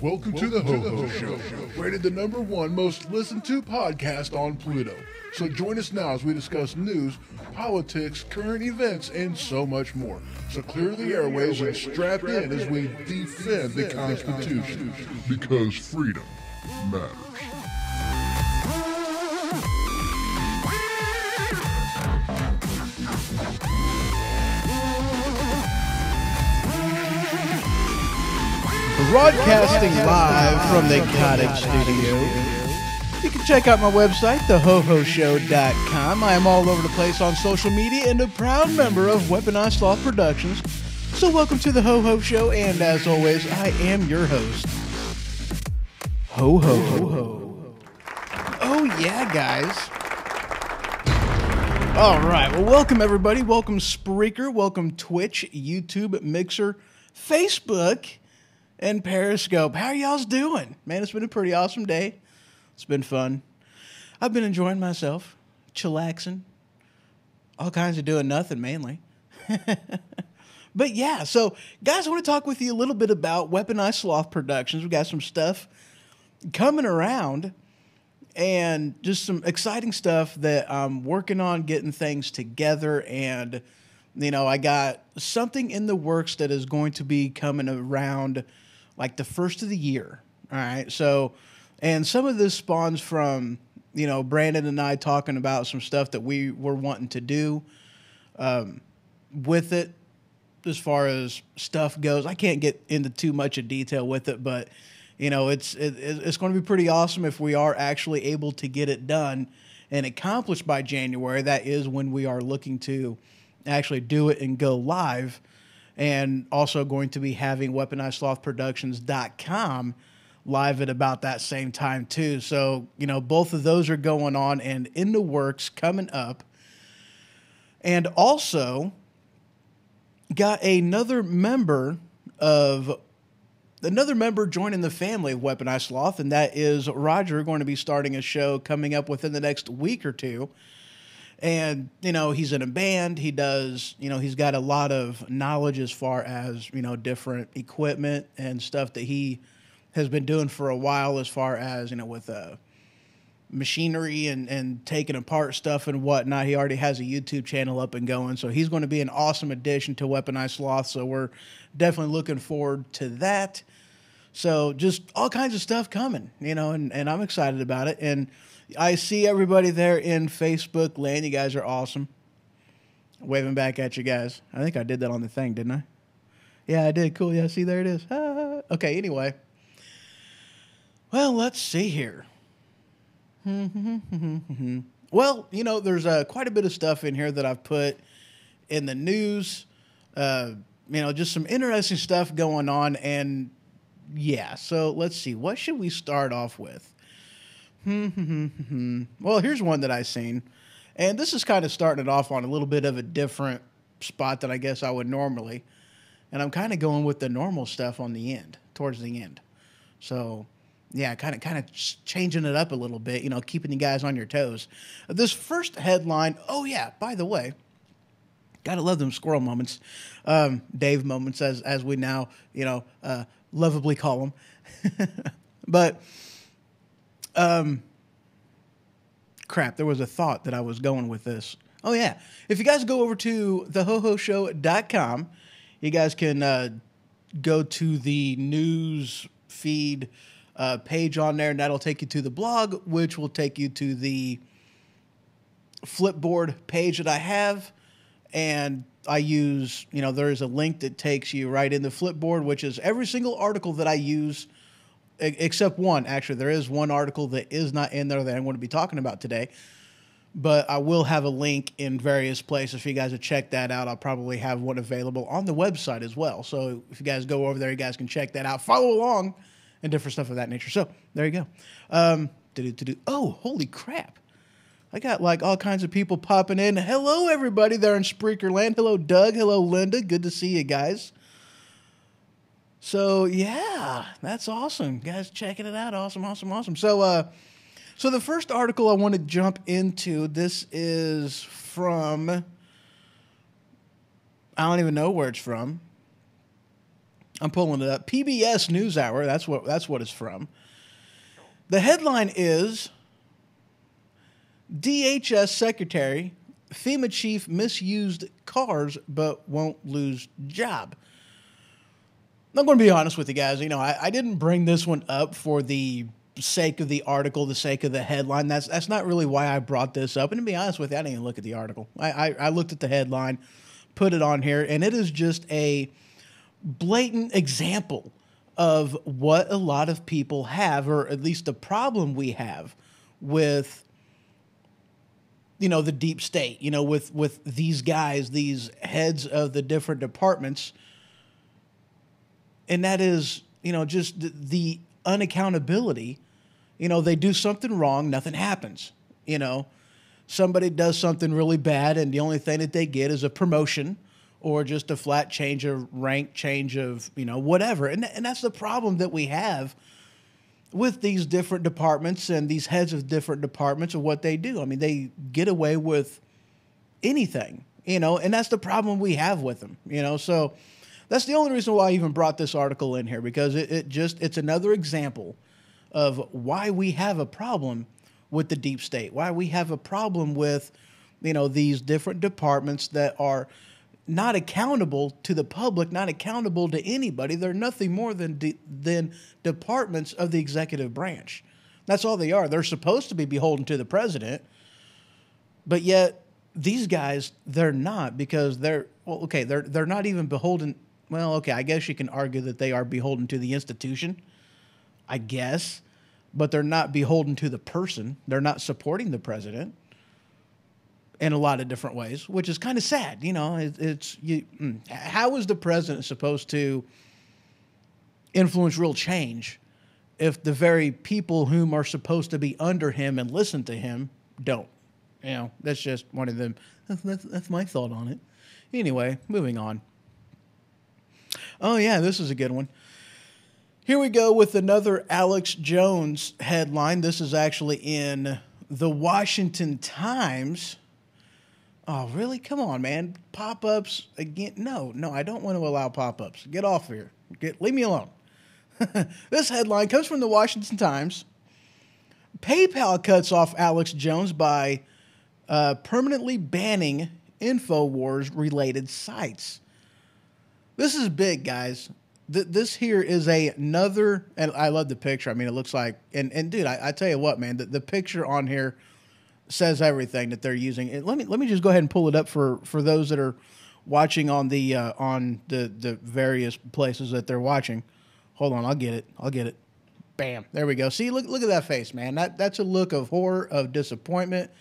Welcome to the Ho Ho Show, rated the #1 most listened to podcast on Pluto. So join us now as we discuss news, politics, current events, and so much more. So clear the airways and strap in as we defend the Constitution. Because freedom matters. Broadcasting live from the Cottage Studio. You can check out my website, thehohoshow.com. I am all over the place on social media and a proud member of Weaponized Sloth Productions. So welcome to the Ho Ho Show, and as always, I am your host, Ho Ho Ho Ho. Oh yeah, guys. All right, well, welcome everybody. Welcome Spreaker, welcome Twitch, YouTube, Mixer, Facebook, and Periscope. How are y'all's doing? Man, it's been a pretty awesome day. It's been fun. I've been enjoying myself, chillaxing, all kinds of doing nothing mainly. But yeah, so guys, I want to talk with you a little bit about Weaponized Sloth Productions. We got some stuff coming around and just some exciting stuff that I'm working on, getting things together, and you know, I got something in the works that is going to be coming around like the first of the year. All right. So, and some of this spawns from, you know, Brandon and I talking about some stuff that we were wanting to do with it as far as stuff goes. I can't get into too much of detail with it, but, you know, it's going to be pretty awesome if we are actually able to get it done and accomplished by January. That is when we are looking to actually do it and go live. And also going to be having weaponizedSlothProductions.com live at about that same time too. So, you know, both of those are going on and in the works coming up. And also got another member joining the family of Weaponized Sloth, and that is Roger, going to be starting a show coming up within the next week or two. And, you know, he's in a band. He does, you know, he's got a lot of knowledge as far as, you know, different equipment and stuff that he has been doing for a while as far as, you know, with machinery and taking apart stuff and whatnot. He already has a YouTube channel up and going. So he's going to be an awesome addition to Weaponized Sloth. So we're definitely looking forward to that. So just all kinds of stuff coming, you know, and I'm excited about it. And I see everybody there in Facebook land. You guys are awesome. Waving back at you guys. I think I did that on the thing, didn't I? Yeah, I did. Cool. Yeah, see, there it is. Okay, anyway. Well, let's see here. Well, you know, there's quite a bit of stuff in here that I've put in the news. You know, just some interesting stuff going on. And, yeah, so let's see. What should we start off with? Well, here's one that I've seen, and this is kind of starting it off on a little bit of a different spot than I guess I would normally, and I'm kind of going with the normal stuff on the end, towards the end. So, yeah, kind of changing it up a little bit, you know, keeping you guys on your toes. This first headline, oh yeah, by the way, gotta love them squirrel moments, Dave moments, as we now, you know, lovably call them, but. Crap, there was a thought that I was going with this. Oh, yeah. If you guys go over to thehohoshow.com, you guys can go to the news feed page on there, and that'll take you to the blog, which will take you to the Flipboard page that I have. And I use, you know, there is a link that takes you right in the Flipboard, which is every single article that I use. Except one. Actually, there is one article that is not in there that I'm going to be talking about today. But I will have a link in various places for you guys to check that out. I'll probably have one available on the website as well. So if you guys go over there, you guys can check that out. Follow along and different stuff of that nature. So there you go. Oh, holy crap. I got like all kinds of people popping in. Hello, everybody there in Spreaker Land. Hello, Doug. Hello, Linda. Good to see you guys. So, yeah, that's awesome. Guys, checking it out. Awesome, awesome, awesome. So the first article I want to jump into, this is from, I don't even know where it's from. I'm pulling it up. PBS NewsHour. That's what it's from. The headline is DHS Secretary, FEMA Chief misused cars but won't lose job. I'm going to be honest with you guys. You know, I didn't bring this one up for the sake of the article, the sake of the headline. That's not really why I brought this up. And to be honest with you, I didn't even look at the article. I looked at the headline, put it on here, and it is just a blatant example of what a lot of people have, or at least the problem we have with, you know, the deep state, you know, with these guys, these heads of the different departments. And that is, you know, just the unaccountability. You know, they do something wrong, nothing happens. You know, somebody does something really bad, and the only thing that they get is a promotion or just a flat change of rank, change of, you know, whatever. And that's the problem that we have with these different departments and these heads of different departments of what they do. I mean, they get away with anything, you know, and that's the problem we have with them, you know. So that's the only reason why I even brought this article in here, because it's another example of why we have a problem with the deep state, why we have a problem with, you know, these different departments that are not accountable to the public, not accountable to anybody. They're nothing more than departments of the executive branch. That's all they are. They're supposed to be beholden to the president, but yet these guys, they're not, because they're not even beholden. Well, okay, I guess you can argue that they are beholden to the institution, I guess, but they're not beholden to the person. They're not supporting the president in a lot of different ways, which is kind of sad. You know, how is the president supposed to influence real change if the very people whom are supposed to be under him and listen to him don't? You know, that's just one of them. That's my thought on it. Anyway, moving on. Oh, yeah, this is a good one. Here we go with another Alex Jones headline. This is actually in the Washington Times. Oh, really? Come on, man. Pop-ups again? No, I don't want to allow pop-ups. Get off here. Leave me alone. This headline comes from the Washington Times. PayPal cuts off Alex Jones by permanently banning InfoWars-related sites. This is big, guys. This here is another, and I love the picture. I mean, it looks like, and dude, I tell you what, man, the picture on here says everything that they're using. Let me just go ahead and pull it up for those that are watching on the various places that they're watching. Hold on, I'll get it. Bam, there we go. See, look at that face, man. That's a look of horror, of disappointment.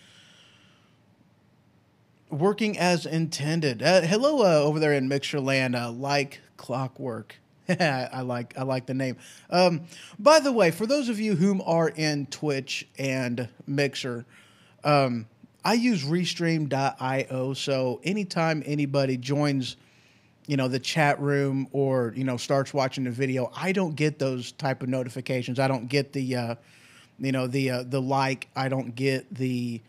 Working as intended. Hello over there in Mixer Land, like clockwork. I like the name. By the way, for those of you whom are in Twitch and Mixer, I use Restream.io, so anytime anybody joins, you know, the chat room or, you know, starts watching the video, I don't get those type of notifications. I don't get the like. I don't get the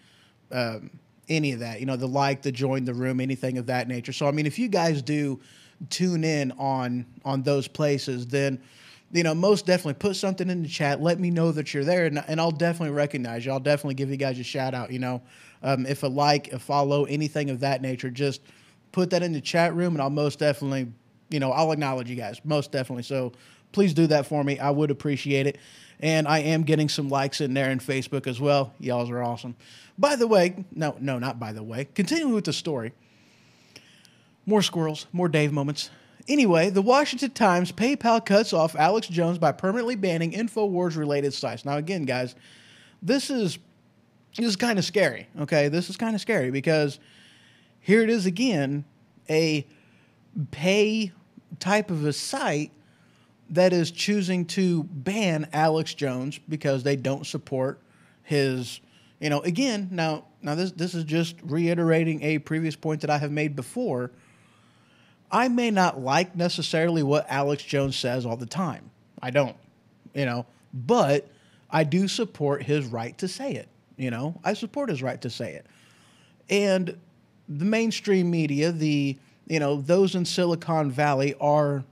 any of that. You know, the like, the join the room, anything of that nature. So I mean, if you guys do tune in on those places, then, you know, most definitely put something in the chat. Let me know that you're there, and I'll definitely recognize you. I'll definitely give you guys a shout out. You know, if a like, a follow, anything of that nature, just put that in the chat room, and I'll most definitely, you know, I'll acknowledge you guys, most definitely. So please do that for me. I would appreciate it. And I am getting some likes in there in Facebook as well. Y'all are awesome. By the way, no, not by the way. Continuing with the story. More squirrels, more Dave moments. Anyway, the Washington Times, PayPal cuts off Alex Jones by permanently banning InfoWars-related sites. Now, again, guys, this is kind of scary, okay? This is kind of scary because here it is again, a pay type of a site that is choosing to ban Alex Jones because they don't support his, you know, again, now this is just reiterating a previous point that I have made before. I may not like necessarily what Alex Jones says all the time. I don't, you know, but I do support his right to say it. You know, I support his right to say it. And the mainstream media, those in Silicon Valley are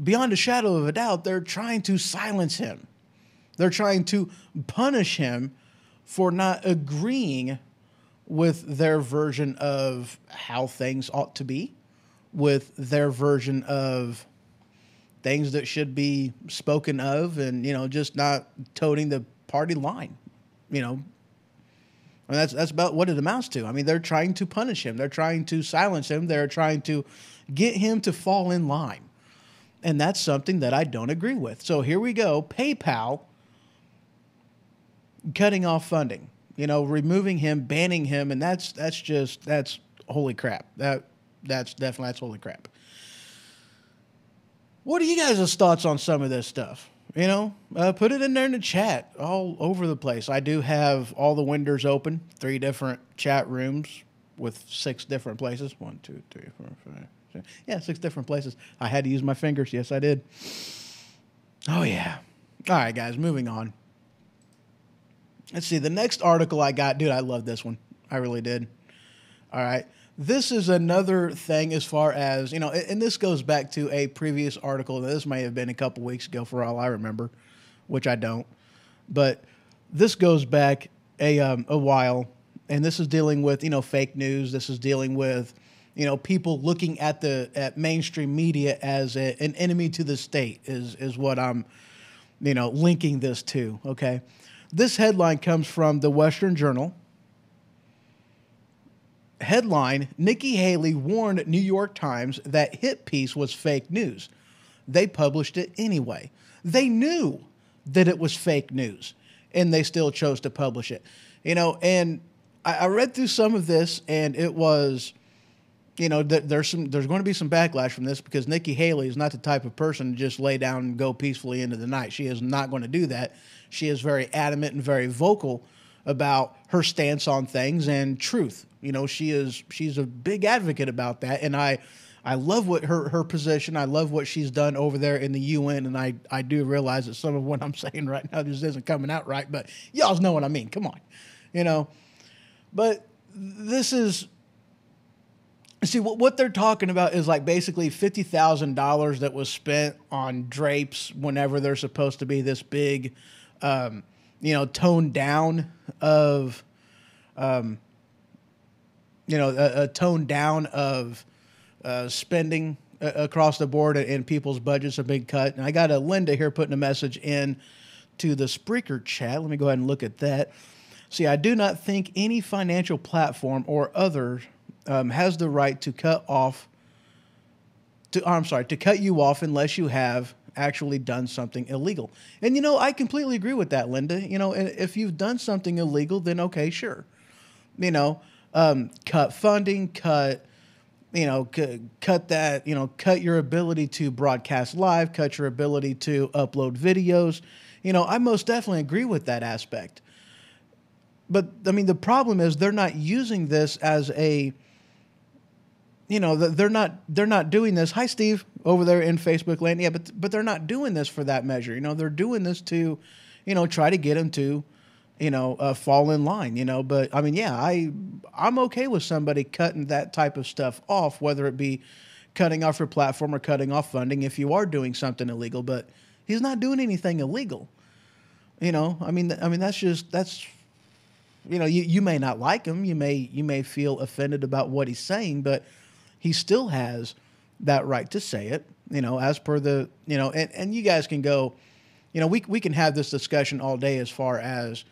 beyond a shadow of a doubt, they're trying to silence him. They're trying to punish him for not agreeing with their version of how things ought to be, with their version of things that should be spoken of, and, just not toting the party line, that's about what it amounts to. I mean, they're trying to punish him. They're trying to silence him. They're trying to get him to fall in line. And that's something that I don't agree with. So here we go. PayPal cutting off funding, removing him, banning him. And that's holy crap. That's holy crap. What are you guys' thoughts on some of this stuff? Put it in there in the chat all over the place. I do have all the windows open, 3 different chat rooms with 6 different places. 1, 2, 3, 4, 5, 6. Yeah, 6 different places. I had to use my fingers. Yes, I did. Oh, yeah. All right, guys, moving on. Let's see. The next article I got, dude, I love this one. I really did. All right. This is another thing as far as, and this goes back to a previous article. This may have been a couple weeks ago for all I remember, which I don't. But this goes back a while, and this is dealing with, fake news. This is dealing with, people looking at mainstream media as an enemy to the state is what I'm, linking this to, okay? This headline comes from the Western Journal. Headline, Nikki Haley warned New York Times that hit piece was fake news. They published it anyway. They knew that it was fake news, and they still chose to publish it. And I read through some of this, and it was, there's going to be some backlash from this, because Nikki Haley is not the type of person to just lay down and go peacefully into the night. She is not going to do that. She is very adamant and very vocal about her stance on things and truth. She's a big advocate about that, and I love what her position. I love what she's done over there in the UN, and I do realize that some of what I'm saying right now just isn't coming out right, but y'all know what I mean. Come on, But this is, see, what they're talking about is like basically $50,000 that was spent on drapes whenever they're supposed to be this big, toned down of, a tone down of spending across the board, and people's budgets are being cut. And I got a Linda here putting a message in to the Spreaker chat. Let me go ahead and look at that. See, I do not think any financial platform or other has the right to cut you off unless you have actually done something illegal. And, I completely agree with that, Linda. If you've done something illegal, then okay, sure. Cut funding, cut that, cut your ability to broadcast live, cut your ability to upload videos. I most definitely agree with that aspect. But I mean, the problem is they're not using this as a, they're not doing this. Hi, Steve, over there in Facebook land. Yeah, but they're not doing this for that measure. They're doing this to, try to get them to, fall in line, but I mean, yeah, I'm okay with somebody cutting that type of stuff off, whether it be cutting off your platform or cutting off funding if you are doing something illegal, but he's not doing anything illegal. I mean, that's, you may not like him. You may feel offended about what he's saying, but he still has that right to say it, as per the, and you guys can go, we can have this discussion all day as far as,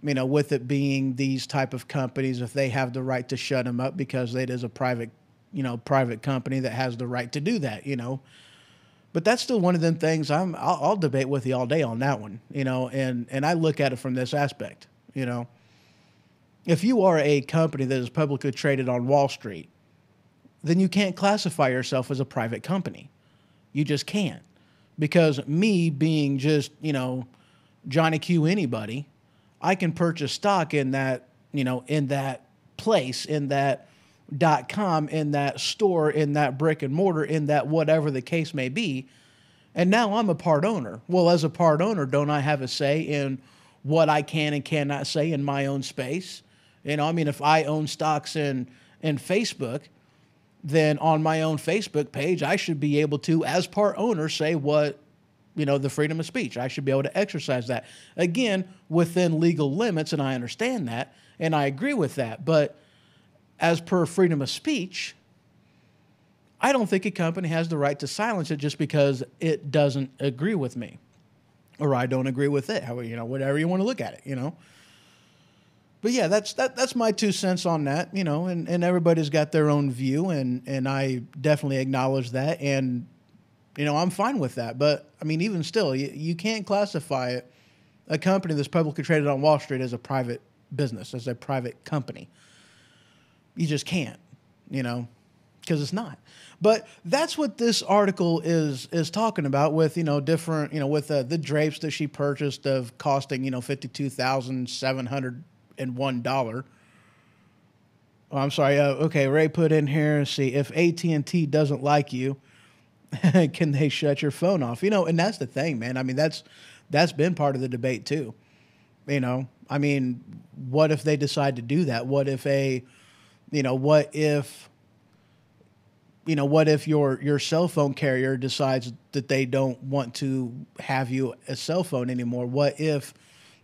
with it being these type of companies, if they have the right to shut them up because it is a private company that has the right to do that, But that's still one of them things I'll debate with you all day on that one, and I look at it from this aspect, If you are a company that is publicly traded on Wall Street, then you can't classify yourself as a private company. You just can't. Because me being just, Johnny Q anybody, I can purchase stock in that, in that place, in that .com, in that store, in that brick and mortar, in that whatever the case may be. And now I'm a part owner. Well, as a part owner, don't I have a say in what I can and cannot say in my own space? If I own stocks in Facebook, then on my own Facebook page, I should be able to, as part owner, say what, the freedom of speech. I should be able to exercise that. Again, within legal limits, and I understand that, and I agree with that. But as per freedom of speech, I don't think a company has the right to silence it just because it doesn't agree with me, or I don't agree with it. Whatever you want to look at it, But yeah, that's my 2 cents on that, and everybody's got their own view, and I definitely acknowledge that, and I'm fine with that. But I mean, even still, you can't classify a company that's publicly traded on Wall Street as a private business, as a private company. You just can't, because it's not. But that's what this article is talking about with, different, with the drapes that she purchased of costing, $52,701. Oh, I'm sorry. Okay, Ray put in here, see, if AT&T doesn't like you, can they shut your phone off? And that's the thing, man. I mean, that's been part of the debate too. I mean, what if they decide to do that? What if what if your cell phone carrier decides that they don't want to have you a cell phone anymore? What if,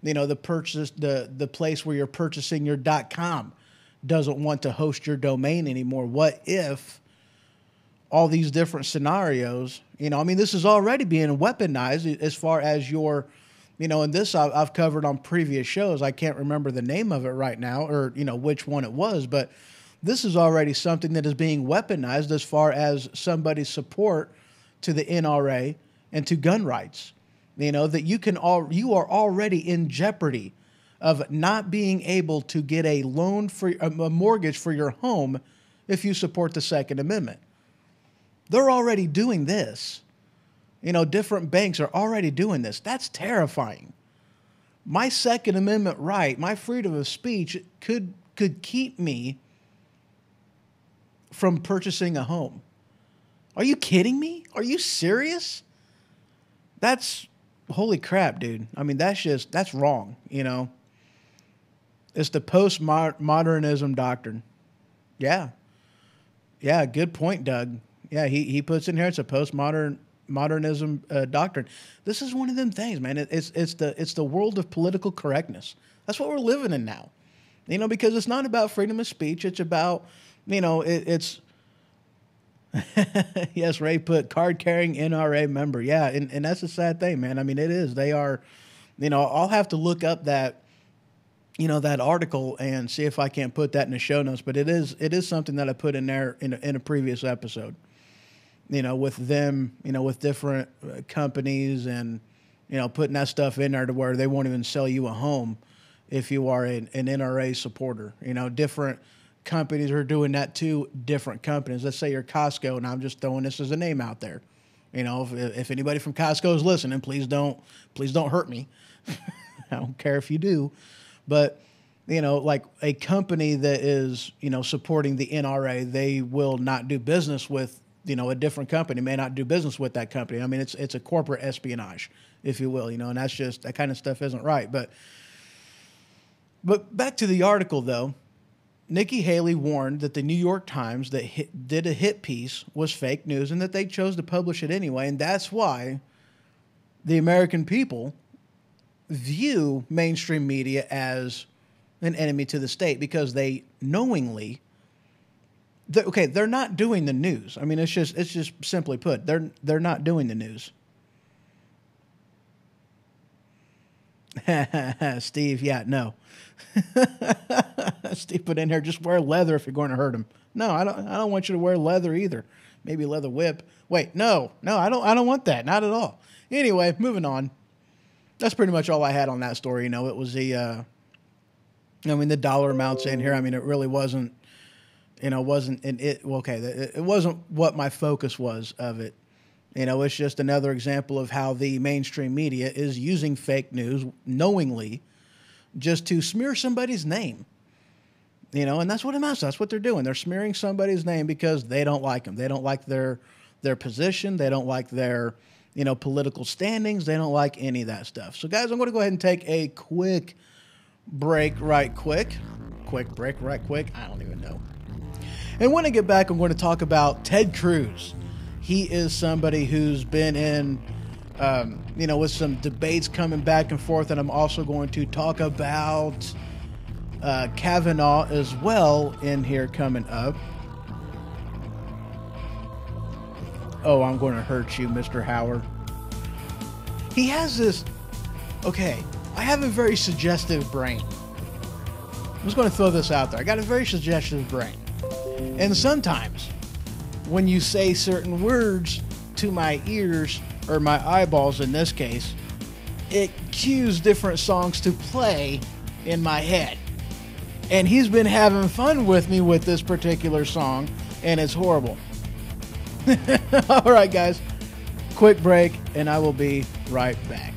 the place where you're purchasing your .com doesn't want to host your domain anymore? What if all these different scenarios, this is already being weaponized as far as your, and this I've covered on previous shows. I can't remember the name of it right now or, which one it was, but this is already something that is being weaponized as far as somebody's support to the NRA and to gun rights. That you are already in jeopardy of not being able to get a mortgage for your home if you support the Second Amendment. They're already doing this. Different banks are already doing this. That's terrifying. My Second Amendment right, my freedom of speech could keep me from purchasing a home. Are you kidding me? Are you serious? That's holy crap, dude. I mean, that's wrong, It's the postmodernism doctrine. Yeah. Yeah, good point, Doug. Yeah, he puts in here, it's a postmodernism doctrine. This is one of them things, man. It's the world of political correctness. That's what we're living in now. Because it's not about freedom of speech. It's about, it's yes, Ray put card-carrying NRA member. Yeah, and that's a sad thing, man. I mean, it is. They are, I'll have to look up that, that article and see if I can't put that in the show notes. But it is something that I put in there in a previous episode, with them, with different companies and, putting that stuff in there to where they won't even sell you a home if you are an NRA supporter. Different companies are doing that to different companies. Let's say you're Costco, and I'm just throwing this as a name out there. If anybody from Costco is listening, please don't hurt me. I don't care if you do. But, like a company that is, supporting the NRA, they will not do business with, a different company, may not do business with that company. I mean, it's a corporate espionage, if you will, and that's just, that kind of stuff isn't right. But back to the article, though. Nikki Haley warned that the New York Times that did a hit piece was fake news and that they chose to publish it anyway. And that's why the American people view mainstream media as an enemy to the state, because they knowingly, they're not doing the news. I mean, it's just simply put, they're not doing the news. Steve, yeah, no. Steve put in here, just wear leather if you're going to hurt him. No, I don't want you to wear leather either. Maybe a leather whip. Wait, no, I don't want that. Not at all. Anyway, moving on. That's pretty much all I had on that story. It was the dollar amounts in here. I mean, it really wasn't, it wasn't what my focus was of it. It's just another example of how the mainstream media is using fake news knowingly just to smear somebody's name. And that's what it amounts to. That's what they're doing. They're smearing somebody's name because they don't like them. They don't like their position. They don't like their, political standings. They don't like any of that stuff. So, guys, I'm going to go ahead and take a quick break right quick. I don't even know. And when I get back, I'm going to talk about Ted Cruz. He is somebody who's been in, with some debates coming back and forth. And I'm also going to talk about Kavanaugh as well in here coming up. Oh, I'm going to hurt you, Mr. Howard. He has this... Okay, I have a very suggestive brain. I'm just going to throw this out there. I got a very suggestive brain. And sometimes, when you say certain words to my ears, or my eyeballs in this case, it cues different songs to play in my head. And he's been having fun with me with this particular song, and it's horrible. All right, guys. Quick break, and I will be right back.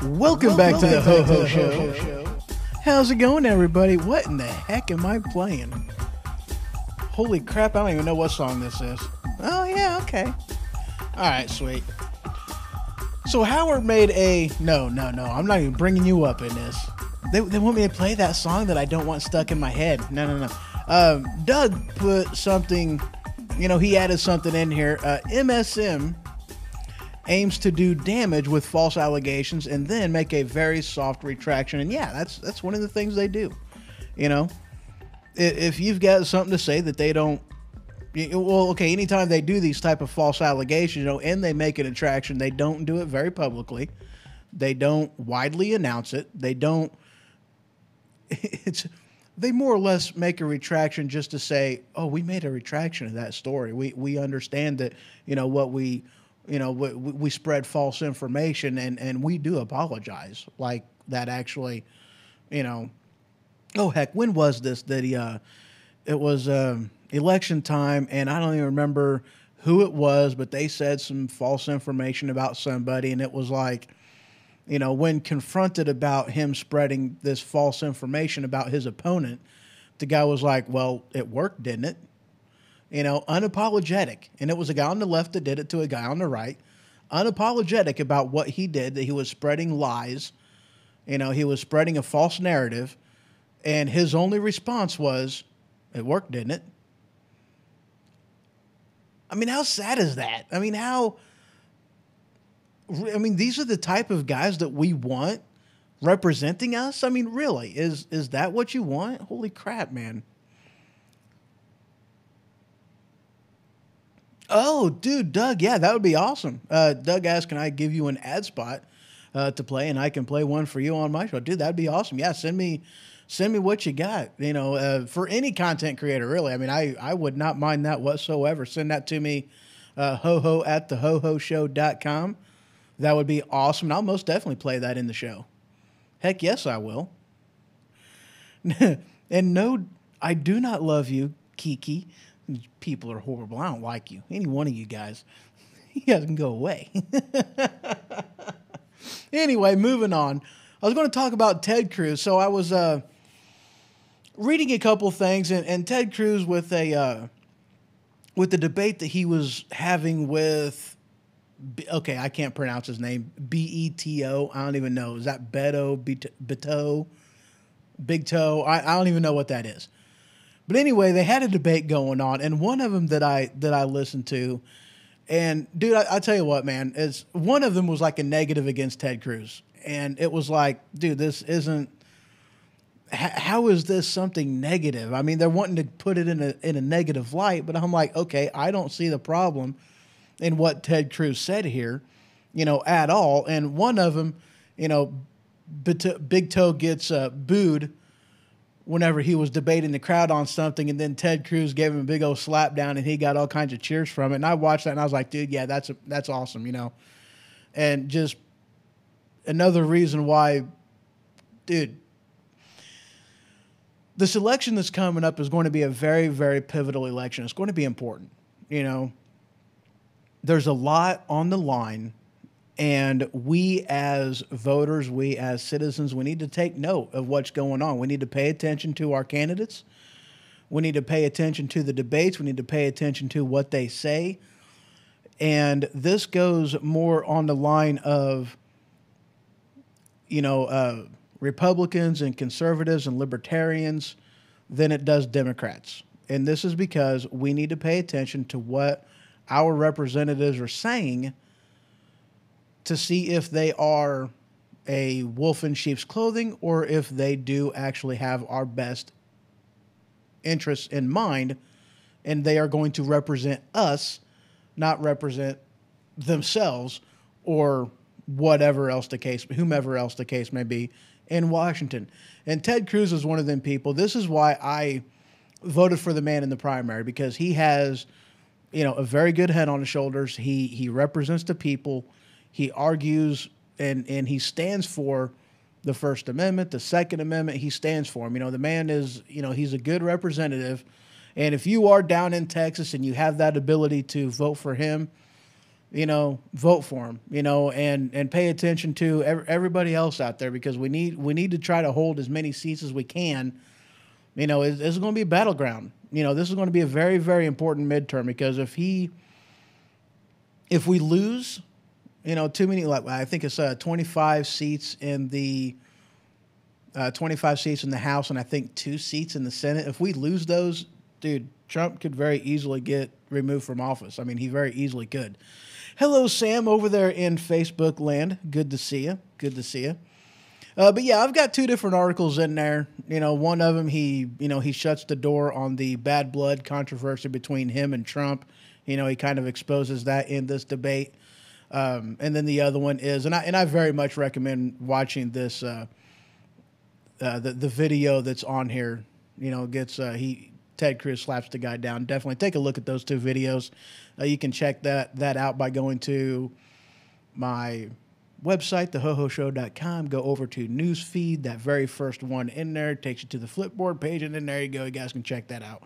Welcome back to the Ho Ho Show. How's it going, everybody? What in the heck am I playing? Holy crap, I don't even know what song this is. Oh, yeah, okay. All right, sweet. So Howard made a... No, I'm not even bringing you up in this. They want me to play that song that I don't want stuck in my head. No. Doug put something... he added something in here. MSM aims to do damage with false allegations and then make a very soft retraction. And yeah, that's one of the things they do. If you've got something to say that they don't, well, okay, anytime they do these type of false allegations, and they make an retraction, they don't do it very publicly. They don't widely announce it. They don't, they more or less make a retraction just to say, oh, we made a retraction of that story. We understand that, we spread false information and we do apologize. Like that actually, oh heck, when was this that it was election time, and I don't even remember who it was, but they said some false information about somebody, and it was like, when confronted about him spreading this false information about his opponent, the guy was like, well, it worked, didn't it? Unapologetic. And it was a guy on the left that did it to a guy on the right. Unapologetic about what he did, that he was spreading lies. He was spreading a false narrative. And his only response was, it worked, didn't it? I mean, how sad is that? These are the type of guys that we want representing us. I mean, really, is that what you want? Holy crap, man. Oh, dude, Doug, yeah, that would be awesome. Doug asked, can I give you an ad spot to play, and I can play one for you on my show? Dude, that'd be awesome. Yeah, send me what you got, for any content creator, really. I mean, I would not mind that whatsoever. Send that to me, hoho@thehohoshow.com. That would be awesome. And I'll most definitely play that in the show. Heck yes, I will. And no, I do not love you, Kiki. People are horrible. I don't like you. Any one of you guys. You guys can go away. Anyway, moving on. I was going to talk about Ted Cruz. So I was reading a couple things, and Ted Cruz with the debate that he was having with, okay, I can't pronounce his name, Beto. I don't even know. Is that Beto? Big Toe? I don't even know what that is. But anyway, they had a debate going on, and one of them that I listened to, and dude, I tell you what, man, is one of them was like a negative against Ted Cruz, and it was like, dude, this isn't. How is this something negative? I mean, they're wanting to put it in a negative light, but I'm like, okay, I don't see the problem in what Ted Cruz said here, at all. And one of them, Big Toe gets booed whenever he was debating the crowd on something, and then Ted Cruz gave him a big old slap down, and he got all kinds of cheers from it. And I watched that, and I was like, dude, yeah, that's awesome, And just another reason why, dude, this election that's coming up is going to be a very, very pivotal election. It's going to be important. There's a lot on the line, and we as voters, we as citizens, we need to take note of what's going on. We need to pay attention to our candidates. We need to pay attention to the debates. We need to pay attention to what they say. And this goes more on the line of, Republicans and conservatives and libertarians than it does Democrats. And this is because we need to pay attention to what our representatives are saying to see if they are a wolf in sheep's clothing or if they do actually have our best interests in mind, and they are going to represent us, not represent themselves or whomever else the case may be in Washington. And Ted Cruz is one of them people. This is why I voted for the man in the primary, because he has, a very good head on his shoulders. He represents the people. He argues and he stands for the First Amendment, the Second Amendment. He stands for them. The man is, he's a good representative. And if you are down in Texas and you have that ability to vote for him, vote for him, and pay attention to everybody else out there, because we need to try to hold as many seats as we can. It's going to be a battleground. This is going to be a very, very important midterm, because if we lose, too many, like I think it's 25 seats in the 25 seats in the House, and I think 2 seats in the Senate. If we lose those, dude, Trump could very easily get removed from office. I mean, he very easily could. Hello, Sam, over there in Facebook land. Good to see you. Good to see you. But yeah, I've got 2 different articles in there. One of them, he shuts the door on the bad blood controversy between him and Trump. He kind of exposes that in this debate. And then the other one is, and I very much recommend watching this, the video that's on here. Ted Cruz slaps the guy down. Definitely take a look at those 2 videos. You can check that out by going to my website, thehohoshow.com. Go over to Newsfeed. That very first one in there takes you to the Flipboard page, and then there you go. You guys can check that out.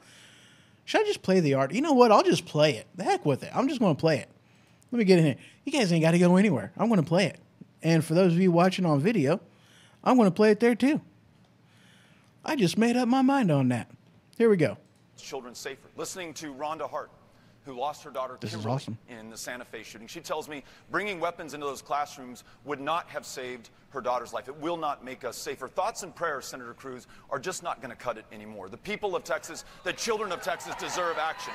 Should I just play the art? You know what? I'll just play it. The heck with it. I'm just going to play it. Let me get in here. You guys ain't got to go anywhere. I'm going to play it. And for those of you watching on video, I'm going to play it there too. I just made up my mind on that. Here we go. Children safer. Listening to Rhonda Hart, who lost her daughter Kimberly in the Santa Fe shooting. She tells me bringing weapons into those classrooms would not have saved her daughter's life. It will not make us safer. Thoughts and prayers, Senator Cruz, are just not going to cut it anymore. The people of Texas, the children of Texas deserve action.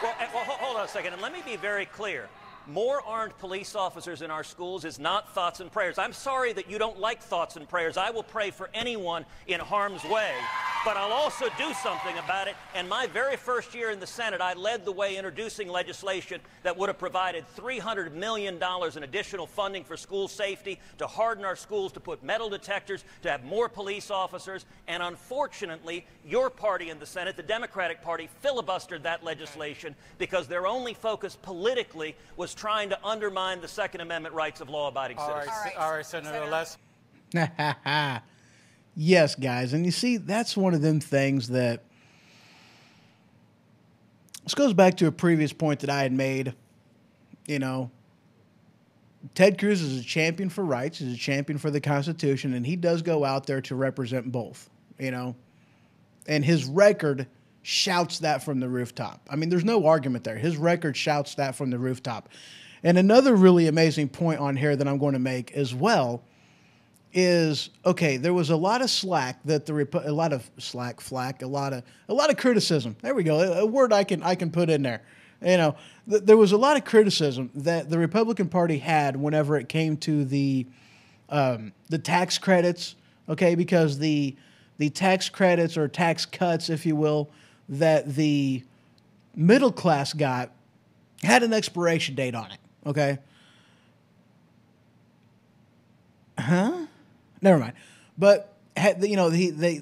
Well, hold on a second, and let me be very clear. More armed police officers in our schools is not thoughts and prayers. I'm sorry that you don't like thoughts and prayers. I will pray for anyone in harm's way. but I'll also do something about it. And my very first year in the Senate, I led the way introducing legislation that would have provided $300 million in additional funding for school safety, to harden our schools, to put metal detectors, to have more police officers. And unfortunately, your party in the Senate, the Democratic Party, filibustered that legislation because their only focus politically was trying to undermine the Second Amendment rights of law-abiding citizens. All right, Senator Les. Yes, guys. And you see, that's one of them things that, this goes back to a previous point that I had made. You know, Ted Cruz is a champion for rights. He's a champion for the Constitution, and he does go out there to represent both, you know. And his record shouts that from the rooftop. I mean, there's no argument there. His record shouts that from the rooftop. And another really amazing point on here that I'm going to make as well is, okay, there was a lot of slack that a lot of criticism. There we go. A word I can put in there. You know, there was a lot of criticism that the Republican Party had whenever it came to the tax credits. Okay, because the tax credits or tax cuts, if you will, that the middle class got had an expiration date on it. Okay. Never mind. But you know, they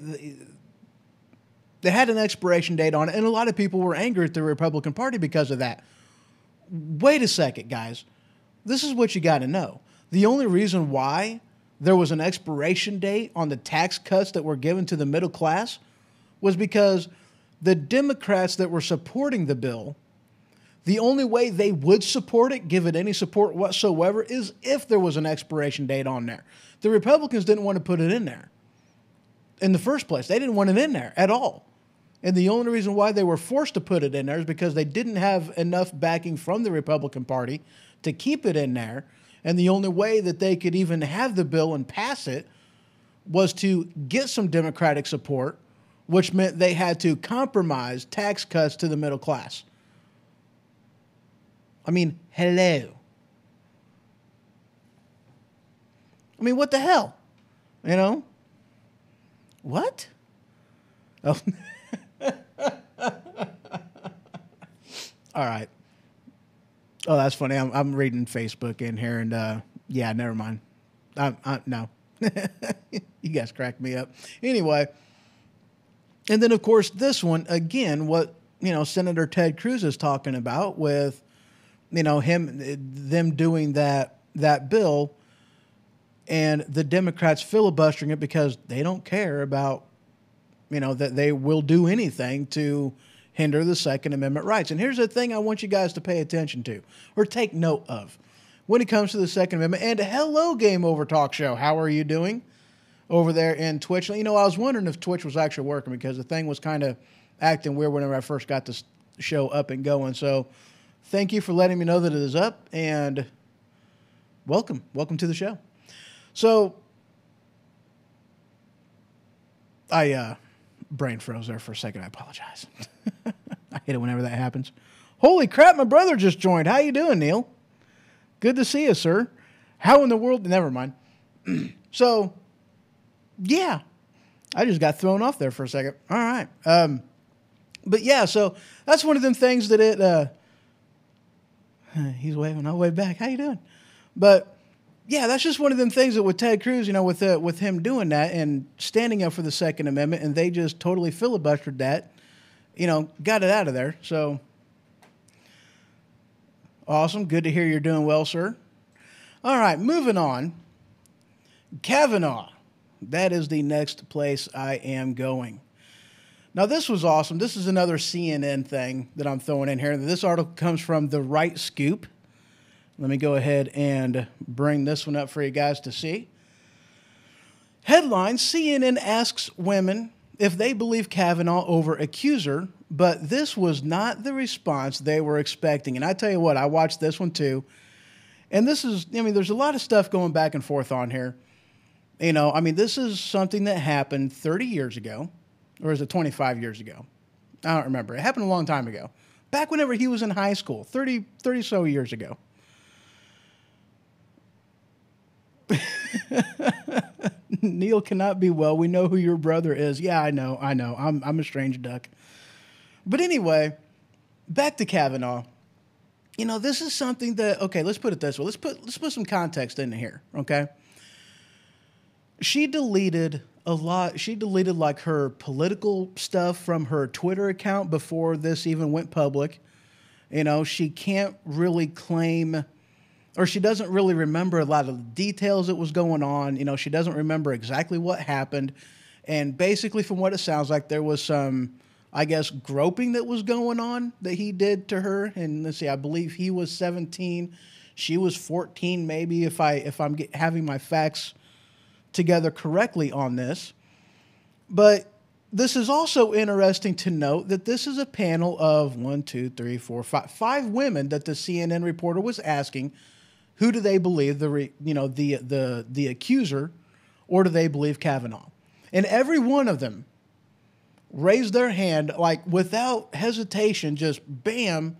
had an expiration date on it, and a lot of people were angry at the Republican Party because of that. Wait a second, guys. This is what you got to know. The only reason why there was an expiration date on the tax cuts that were given to the middle class was because the Democrats that were supporting the bill, the only way they would support it, give it any support whatsoever, is if there was an expiration date on there. The Republicans didn't want to put it in there in the first place. They didn't want it in there at all. And the only reason why they were forced to put it in there is because they didn't have enough backing from the Republican Party to keep it in there. And the only way that they could even have the bill and pass it was to get some Democratic support, which meant they had to compromise tax cuts to the middle class. I mean, hello. I mean, what the hell? You know? What? Oh. All right. Oh, that's funny. I'm reading Facebook in here, and yeah, never mind. No. You guys cracked me up. Anyway, and then, of course, this one, again, what, you know, Senator Ted Cruz is talking about with, you know, them doing that bill and the Democrats filibustering it because they don't care about, you know, that they will do anything to hinder the Second Amendment rights. And here's the thing I want you guys to pay attention to or take note of when it comes to the Second Amendment. And hello, Game Over Talk Show. How are you doing over there in Twitch? You know, I was wondering if Twitch was actually working because the thing was kind of acting weird whenever I first got this show up and going. So thank you for letting me know that it is up, and welcome to the show. So I brain froze there for a second. I apologize. I hate it whenever that happens. Holy crap, my brother just joined. How you doing, Neil? Good to see you, sir. How in the world? Never mind. So, yeah, I just got thrown off there for a second. All right. But yeah, so that's one of them things that he's waving. I'll wave back. How you doing? But yeah, that's just one of them things that with Ted Cruz, you know, with him doing that and standing up for the Second Amendment, and they just totally filibustered that, you know, got it out of there. So awesome. Good to hear you're doing well, sir. All right, moving on. Kavanaugh. That is the next place I am going. Now, this was awesome. This is another CNN thing that I'm throwing in here. This article comes from The Right Scoop. Let me go ahead and bring this one up for you guys to see. Headline, CNN asks women if they believe Kavanaugh over accuser, but this was not the response they were expecting. And I tell you what, I watched this one too. And this is, I mean, there's a lot of stuff going back and forth on here. You know, I mean, this is something that happened 30 years ago, or is it 25 years ago? I don't remember. It happened a long time ago. Back whenever he was in high school, 30 so years ago. Neil cannot be well. We know who your brother is. Yeah, I know. I'm a strange duck. But anyway, back to Kavanaugh. You know, this is something that, okay, let's put it this way. Let's put some context in here, okay? She deleted a lot. She deleted like her political stuff from her Twitter account before this even went public. You know, she can't really claim, or she doesn't really remember a lot of the details that was going on. You know, she doesn't remember exactly what happened. And basically, from what it sounds like, there was some, I guess, groping that was going on that he did to her. And let's see, I believe he was 17. She was 14, maybe, if I'm having my facts together correctly on this. But this is also interesting to note that this is a panel of 5 women that the CNN reporter was asking, who do they believe the accuser, or do they believe Kavanaugh? And every one of them raised their hand, like without hesitation, just bam,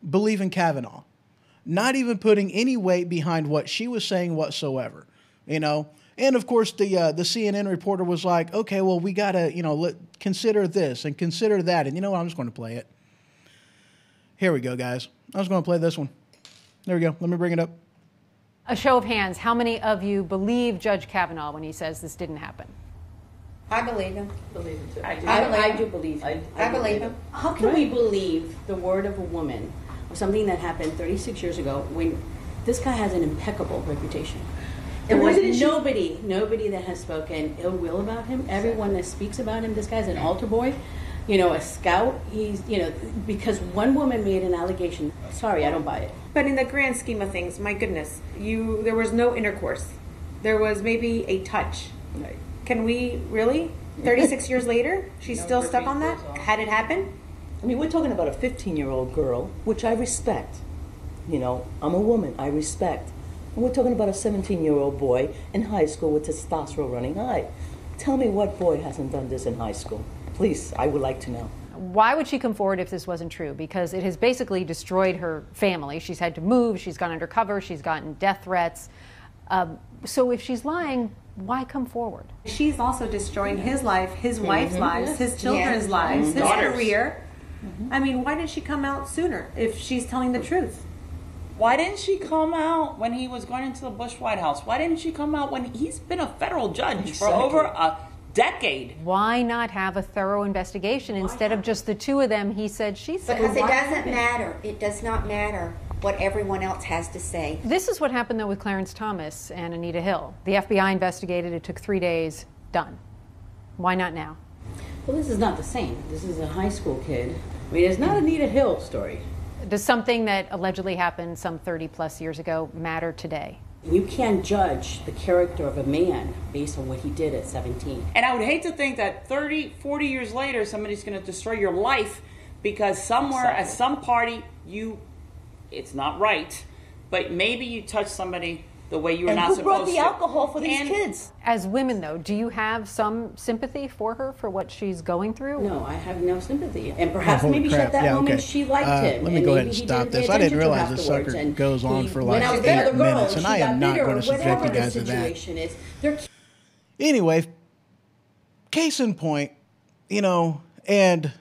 believing Kavanaugh, not even putting any weight behind what she was saying whatsoever, you know. And of course, the CNN reporter was like, okay, well, we gotta, you know, consider this and consider that, and you know what? I'm just going to play it. Here we go, guys. I was going to play this one. There we go. Let me bring it up. A show of hands. How many of you believe Judge Kavanaugh when he says this didn't happen? I believe him. Believe him too. I do believe him. I believe him. How can we believe the word of a woman of something that happened 36 years ago when this guy has an impeccable reputation? There was nobody that has spoken ill will about him. Everyone that speaks about him, this guy's an altar boy, you know, a scout. He's, you know, because one woman made an allegation. Sorry, I don't buy it. But in the grand scheme of things, my goodness, there was no intercourse. There was maybe a touch. Right. Can we really? 36 years later, she's still stuck on that? Had it happened? I mean, we're talking about a 15-year-old girl, which I respect. You know, I'm a woman, I respect. And we're talking about a 17-year-old boy in high school with testosterone running high. Tell me what boy hasn't done this in high school? Please, I would like to know. Why would she come forward if this wasn't true? Because it has basically destroyed her family. She's had to move, she's gone undercover, she's gotten death threats. So if she's lying, why come forward? She's also destroying his life, his wife's lives, his children's lives, his career. I mean, why didn't she come out sooner if she's telling the truth? Why didn't she come out when he was going into the Bush White House? Why didn't she come out when he's been a federal judge for over a decade? Why not have a thorough investigation instead of just the two of them, he said, she said? Because it doesn't matter. It does not matter what everyone else has to say. This is what happened, though, with Clarence Thomas and Anita Hill. The FBI investigated. It took 3 days. Done. Why not now? Well, this is not the same. This is a high school kid. I mean, it's not Anita Hill story. Does something that allegedly happened some 30-plus years ago matter today? You can't judge the character of a man based on what he did at 17. And I would hate to think that 30, 40 years later, somebody's going to destroy your life because somewhere at some party, it's not right, but maybe you touch somebody the way you were not supposed to. And who brought the alcohol for these kids? As women, though, do you have some sympathy for her, for what she's going through? No, I have no sympathy. And perhaps maybe at that moment she liked him. Let me go ahead and stop this. I didn't realize this sucker goes on for like 8 minutes, and I am not going to subject you guys to that. Anyway, case in point, you know, and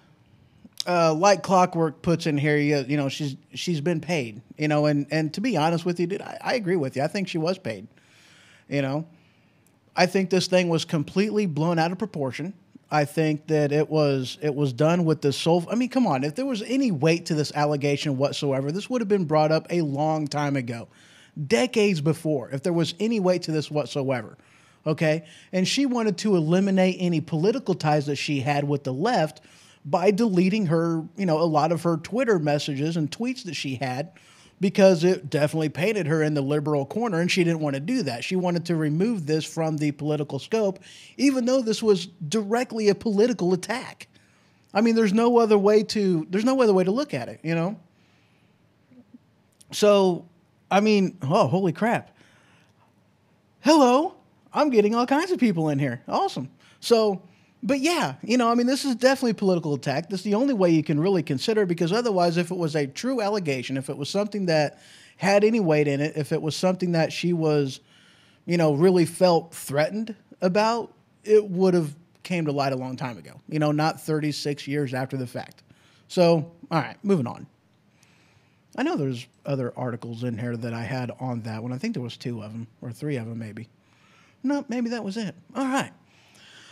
like Clockwork puts in here, you know, she's been paid, you know, and to be honest with you, dude, I agree with you. I think she was paid, you know. I think this thing was completely blown out of proportion. I think that it was done with the sole. I mean, come on, if there was any weight to this allegation whatsoever, this would have been brought up a long time ago, decades before, if there was any weight to this whatsoever. Okay, and she wanted to eliminate any political ties that she had with the left by deleting her, you know, a lot of her Twitter messages and tweets that she had, because it definitely painted her in the liberal corner, and she didn't want to do that. She wanted to remove this from the political scope, even though this was directly a political attack. I mean, there's no other way to look at it, you know? So, I mean, oh, holy crap. Hello, I'm getting all kinds of people in here. Awesome. So, but yeah, you know, I mean, this is definitely a political attack. This is the only way you can really consider it, because otherwise, if it was a true allegation, if it was something that had any weight in it, if it was something that she was, you know, really felt threatened about, it would have came to light a long time ago. You know, not 36 years after the fact. So, all right, moving on. I know there's other articles in here that I had on that one. I think there was 2 of them, or 3 of them maybe. No, maybe that was it. All right.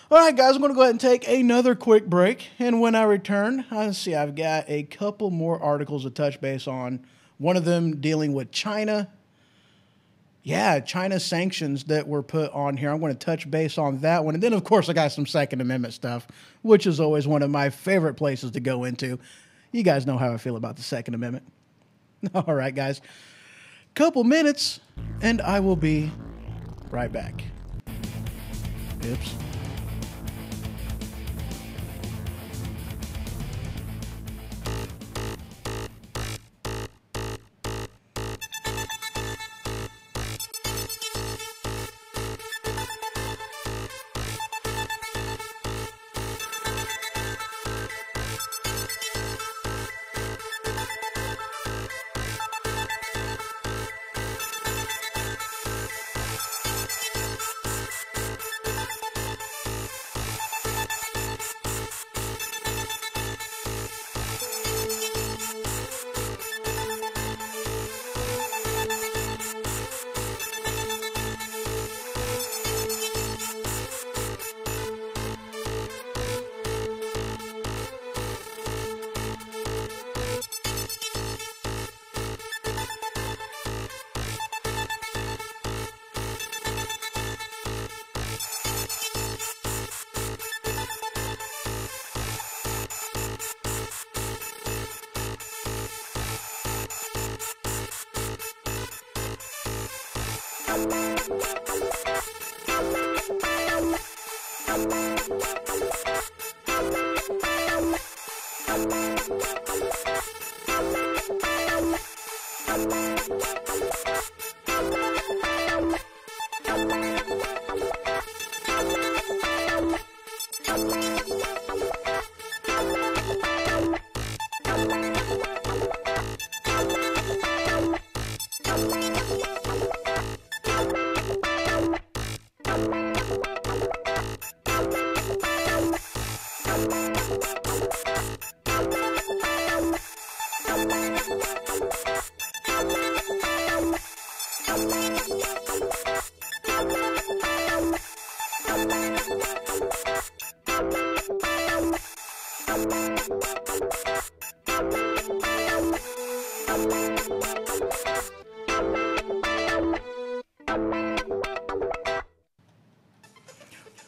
All right, guys, I'm going to go ahead and take another quick break. And when I return, let's see, I've got a couple more articles to touch base on. One of them dealing with China. Yeah, China sanctions that were put on here. I'm going to touch base on that one. And then, of course, I got some Second Amendment stuff, which is always one of my favorite places to go into. You guys know how I feel about the Second Amendment. All right, guys. Couple minutes, and I will be right back. Oops.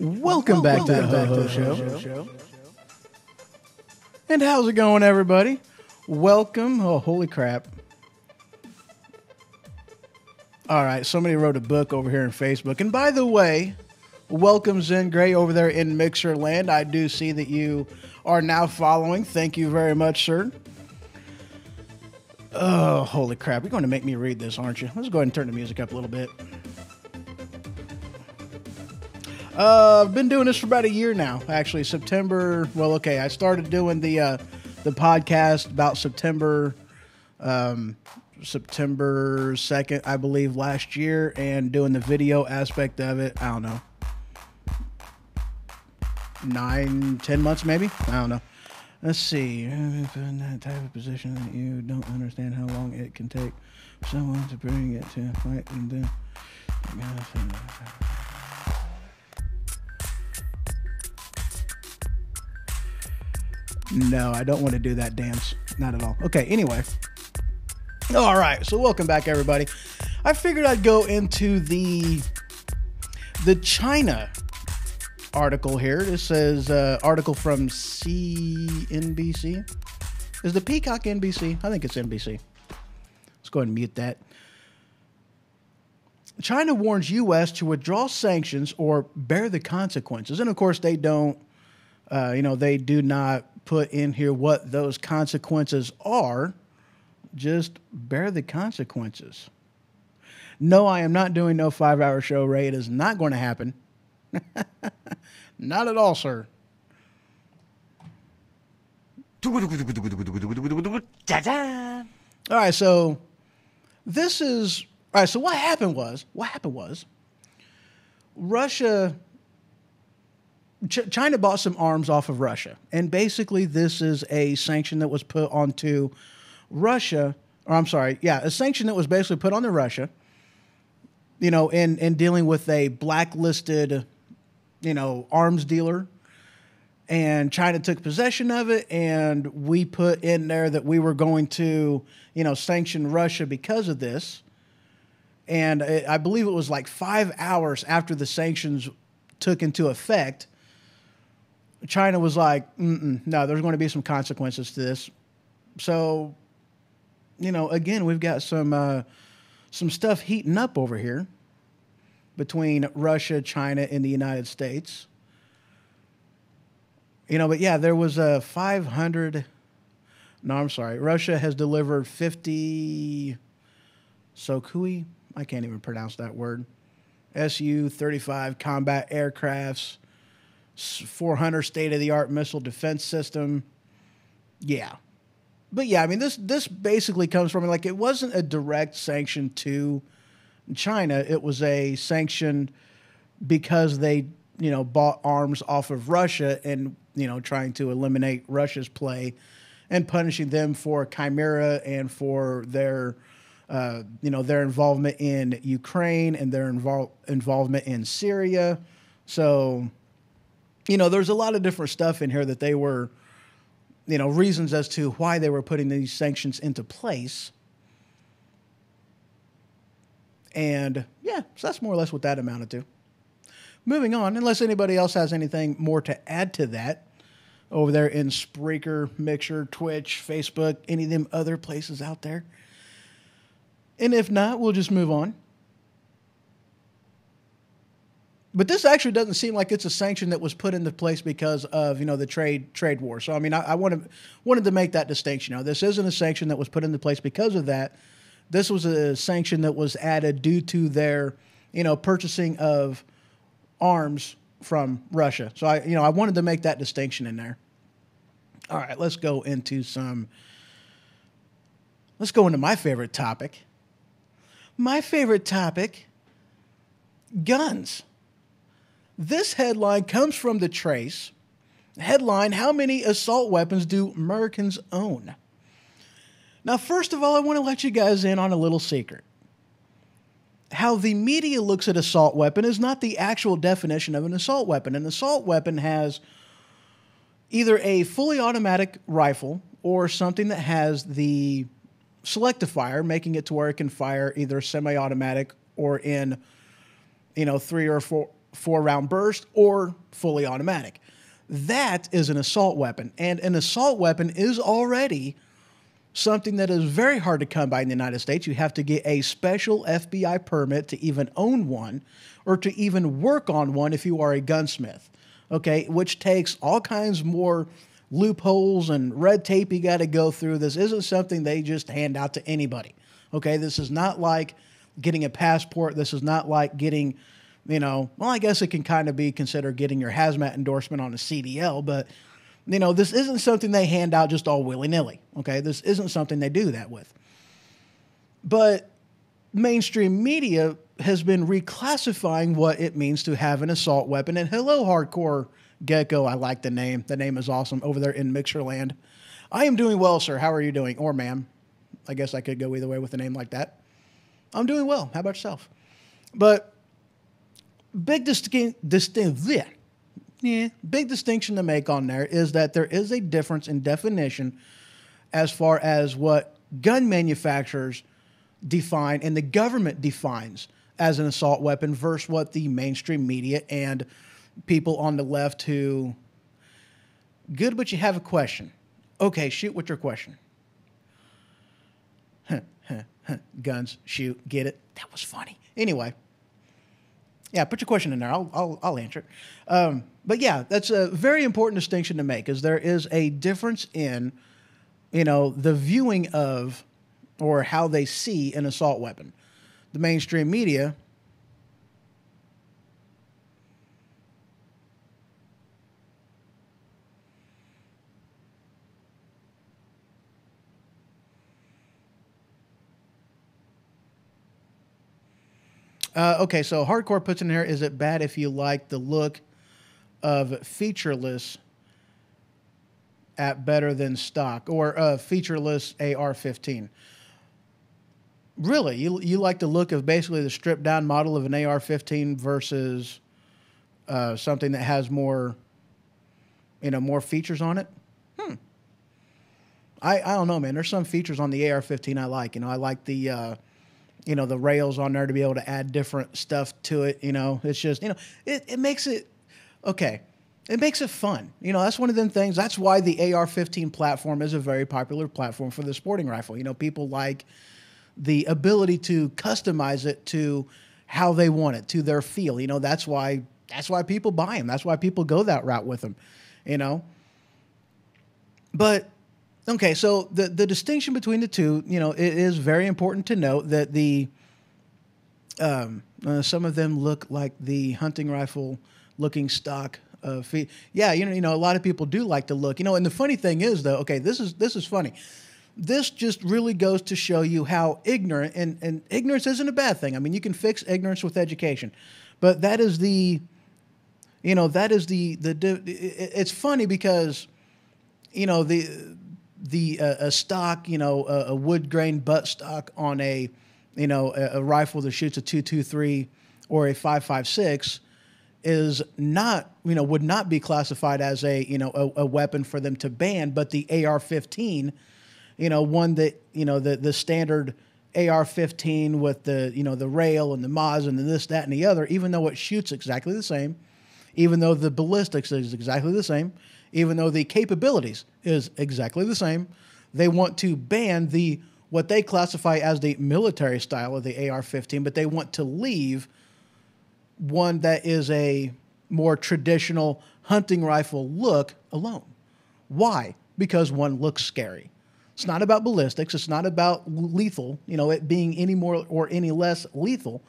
Welcome back to the Ho-Ho Show. And how's it going, everybody? Welcome. Oh, holy crap. All right, somebody wrote a book over here on Facebook. And by the way, welcome Zen Gray over there in Mixer Land. I do see that you are now following. Thank you very much, sir. Oh, holy crap. You're going to make me read this, aren't you? Let's go ahead and turn the music up a little bit. I've been doing this for about a year now, actually. September, well, okay, I started doing the podcast about September 2nd, I believe, last year, and doing the video aspect of it, I don't know, 9-10 months maybe? I don't know. Let's see. In that type of position that you don't understand how long it can take someone to bring it to fight and then... No, I don't want to do that dance. Not at all. Okay, anyway. All right, so welcome back, everybody. I figured I'd go into the China article here. This says article from CNBC. Is the Peacock NBC? I think it's NBC. Let's go ahead and mute that. China warns U.S. to withdraw sanctions or bear the consequences. And, of course, they don't, they do not put in here what those consequences are. Just bear the consequences. No, I am not doing no 5-hour show, Ray. It is not going to happen. Not at all, sir. All right, so this is... All right, so what happened was Russia China bought some arms off of Russia. And basically this is a sanction that was put onto Russia, or I'm sorry, yeah, a sanction that was basically put onto Russia, you know, in dealing with a blacklisted, you know, arms dealer. And China took possession of it, and we put in there that we were going to, you know, sanction Russia because of this. And I believe it was like 5 hours after the sanctions took into effect, China was like, no, there's going to be some consequences to this. So, you know, again, we've got some stuff heating up over here between Russia, China, and the United States. You know, but yeah, there was a 500. No, I'm sorry. Russia has delivered 50 Sukhoi. I can't even pronounce that word. Su-35 combat aircrafts, 400 state-of-the-art missile defense system. Yeah. But yeah, I mean, this basically comes from, like, it wasn't a direct sanction to China. It was a sanction because they, you know, bought arms off of Russia and, you know, trying to eliminate Russia's play and punishing them for Chimera and for their, you know, their involvement in Ukraine and their involvement in Syria. So, you know, there's a lot of different stuff in here that they were, you know, reasons as to why they were putting these sanctions into place. And yeah, so that's more or less what that amounted to. Moving on, unless anybody else has anything more to add to that, over there in Spreaker, Mixer, Twitch, Facebook, any of them other places out there. And if not, we'll just move on. But this actually doesn't seem like it's a sanction that was put into place because of, you know, the trade war. So, I mean, I wanted to make that distinction. Now, this isn't a sanction that was put into place because of that. This was a sanction that was added due to their, you know, purchasing of arms from Russia. So I wanted to make that distinction in there. All right, let's go into my favorite topic. My favorite topic, guns. This headline comes from The Trace. Headline, how many assault weapons do Americans own? Now, first of all, I want to let you guys in on a little secret. How the media looks at assault weapon is not the actual definition of an assault weapon. An assault weapon has either a fully automatic rifle or something that has the selective fire, making it to where it can fire either semi-automatic or in, you know, 3 or 4 round burst or fully automatic. That is an assault weapon. And an assault weapon is already something that is very hard to come by in the United States. You have to get a special FBI permit to even own one or to even work on one if you are a gunsmith, okay, which takes all kinds more loopholes and red tape you got to go through. This isn't something they just hand out to anybody, okay? This is not like getting a passport. This is not like getting, you know, well, I guess it can kind of be considered getting your hazmat endorsement on a CDL, but you know, this isn't something they hand out just all willy-nilly, okay? This isn't something they do that with. But mainstream media has been reclassifying what it means to have an assault weapon. And hello, Hardcore Gecko. I like the name. The name is awesome over there in Mixerland. I am doing well, sir. How are you doing? Or ma'am. I guess I could go either way with a name like that. I'm doing well. How about yourself? But big distinction to make on there is that there is a difference in definition as far as what gun manufacturers define and the government defines as an assault weapon versus what the mainstream media and people on the left who, good, but you have a question. Okay, shoot with your question. Guns, shoot, get it? That was funny. Anyway. Yeah, put your question in there. I'll answer it. But yeah, that's a very important distinction to make, is there is a difference in, you know, the viewing of or how they see an assault weapon. The mainstream media okay, so Hardcore puts in here, is it bad if you like the look of featureless at better than stock, or featureless AR-15. Really, you like the look of basically the stripped down model of an AR-15 versus something that has more, more features on it? I don't know, man. There's some features on the AR-15 I like. I like the, the rails on there to be able to add different stuff to it. It's just, it makes it, okay. It makes it fun. That's one of them things. That's why the AR-15 platform is a very popular platform for the sporting rifle. People like the ability to customize it to how they want it, to their feel. That's why people buy them. That's why people go that route with them, But, okay, so the distinction between the two, it is very important to note that some of them look like the hunting rifle looking stock feet. Yeah, a lot of people do like to look. And the funny thing is, though, okay, this is funny. This just really goes to show you how ignorant, and ignorance isn't a bad thing. I mean, you can fix ignorance with education, but that is it's funny because, a stock, a wood grain butt stock on a rifle that shoots a .223 or a .556 is not, would not be classified as a weapon for them to ban, but the AR-15, one that, the standard AR-15 with the, the rail and the Moz and the this, that, and the other, even though it shoots exactly the same, even though the ballistics is exactly the same, even though the capabilities is exactly the same, they want to ban what they classify as the military style of the AR-15, but they want to leave one that is a more traditional hunting rifle look alone. Why? Because one looks scary. It's not about ballistics. It's not about lethal, it being any more or any less lethal.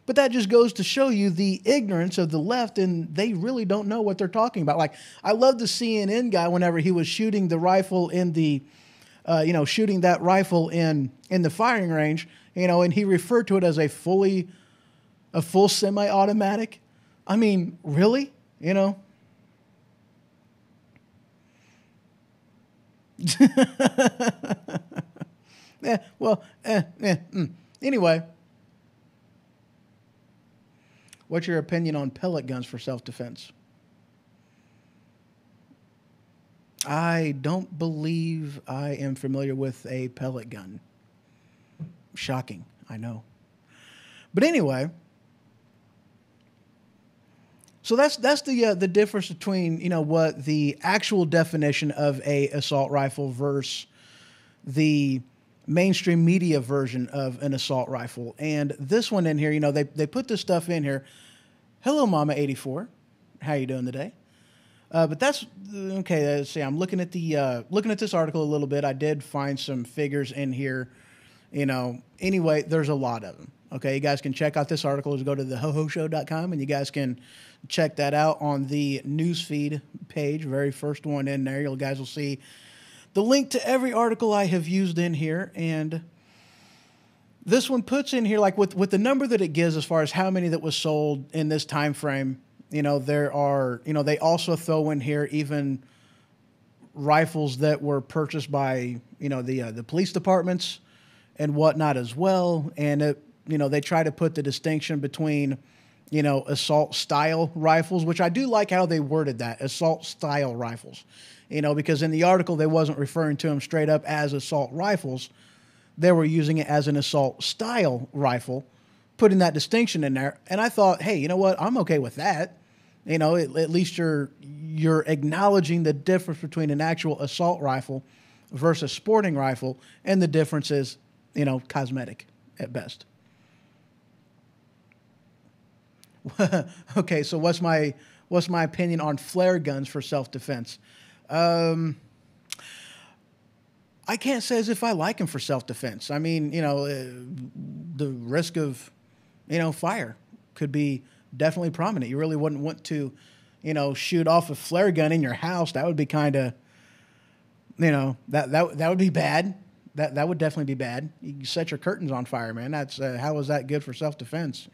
But that just goes to show you the ignorance of the left, and they really don't know what they're talking about. Like, I love the CNN guy whenever he was shooting the rifle in the, shooting that rifle in the firing range, and he referred to it as a full semi-automatic. I mean, really? Yeah, well, Anyway, what's your opinion on pellet guns for self-defense? I don't believe I am familiar with a pellet gun. Shocking, I know. But anyway, so that's the difference between what the actual definition of a assault rifle versus the mainstream media version of an assault rifle. And this one in here, they put this stuff in here. Hello, Mama 84, how you doing today? But that's okay. Let's see. I'm looking at this article a little bit. I did find some figures in here. Anyway, there's a lot of them. Okay, you guys can check out this article. Just go to thehohoshow.com, and you guys can check that out on the newsfeed page. Very first one in there. You guys will see the link to every article I have used in here. And this one puts in here, like with the number that it gives as far as how many that was sold in this time frame. There are, they also throw in here even rifles that were purchased by, the police departments and whatnot as well. And they try to put the distinction between, assault style rifles, which I do like how they worded that, assault style rifles, because in the article, they wasn't referring to them straight up as assault rifles. They were using it as an assault style rifle, putting that distinction in there. And I thought, hey, you know what? I'm okay with that. At least you're acknowledging the difference between an actual assault rifle versus sporting rifle, and the difference is, cosmetic at best. Okay, so what's my opinion on flare guns for self-defense? I can't say as if I like them for self-defense. I mean, the risk of, fire could be definitely prominent. You really wouldn't want to, shoot off a flare gun in your house. That would be kind of, that would be bad. That would definitely be bad. You set your curtains on fire, man. That's how is that good for self-defense?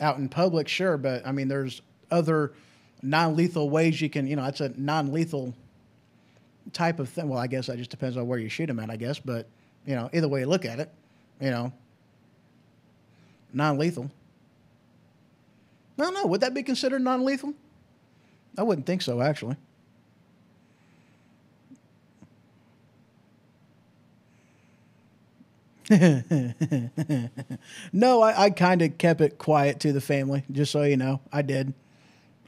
Out in public, sure, but I mean, there's other non-lethal ways you can, it's a non-lethal type of thing. Well, I guess that just depends on where you shoot them at, I guess. But, either way you look at it, non-lethal. I don't know. Would that be considered non-lethal? I wouldn't think so, actually. No, I kind of kept it quiet to the family, just so you know. I did.